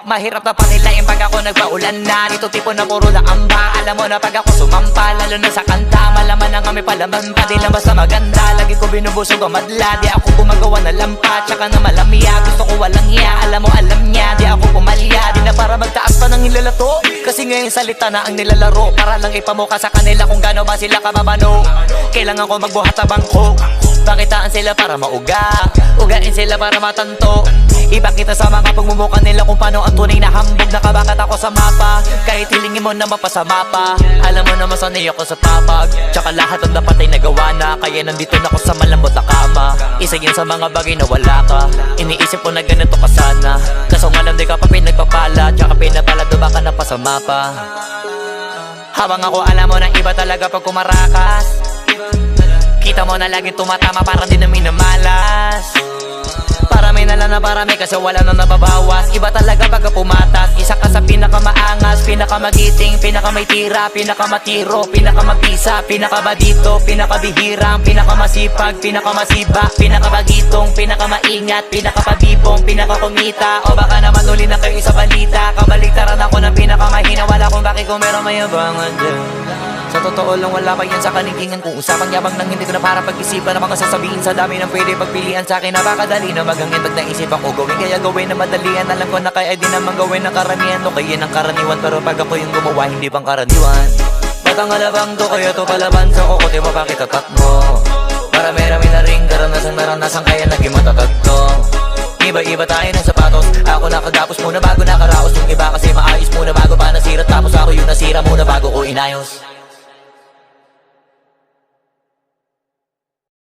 Mahirap na panilain pag ako nagpaulan na. Dito tipo na puro laamba. Alam mo na pag ako sumampa, lalo na sa kanta, malaman na kami palaman pa. Di lang basta maganda, lagi ko binubusog ang madla. Di ako gumagawa na lampa, tsaka na malamya. Gusto ko walang hiya, alam mo alam niya. Di ako pumalya, di na para magtaas pa ng hilalato. Kasi ngayon salita na ang nilalaro, para lang ipamuka sa kanila kung gaano ba sila kababano. Kailangan ko magbuhat sa bangko, pakitaan sila para mauga, ugain sila para matanto. Ipakita sa mga pagmumuka nila kung paano ang tunay na hambog. Nakabakat ako sa mapa, kahit hilingin mo na mapasama pa. Alam mo na masanay ako sa papag, tsaka lahat ang dapat ay nagawa na. Kaya nandito na ako sa malambot na kama. Isa yan sa mga bagay na wala ka. Iniisip ko na ganito ka sana, kaso ngalam di ka pa pinagpapala, tsaka pinapalado baka napasama pa. Habang ako alam mo na iba talaga pag kumarakas, kita mo na laging tumatama para di na minamalas. Parami na lang na parami kasi wala na nababawas. Iba talaga pagka pumatas, isa ka sa pinakamaangas, pinakamagiting, pinakamay tira, pinakamatiro, pinakamabisa, pinakabadito, pinakabihirang, pinakamasipag, pinakamasiba, pinakamagitong, pinakamaingat, pinakapabibong, pinakakumita. O baka naman uli na kayo sa balita, kabaliktaran ako ng pinakamahina. Wala kung bakit kung meron mayabangan dyan. Sa totoo lang wala pa yan sa kanikingan. Kung usapang yabang nang hindi ko na para pag-isipan na mga sasabihin sa dami ng pwede pagpilian sa akin. Napakadali na maghangin pag naisip ako gawin, kaya gawin na madalian. Alam ko na kaya di naman gawin ng karamihan, o kaya ng karaniwan. Pero pag ako yung gumawa hindi pang karaniwan. Ba't ang alabang to kaya to palaban sa kukote mo, bakit tatak mo? Marami-rami na ring karanasan kaya naging matatag to. Iba-iba tayo ng sapatos, ako nakagapos muna bago nakaraos. Yung iba kasi maayos muna bago pa nasira, tapos ako yung nasira muna bago ko inayos.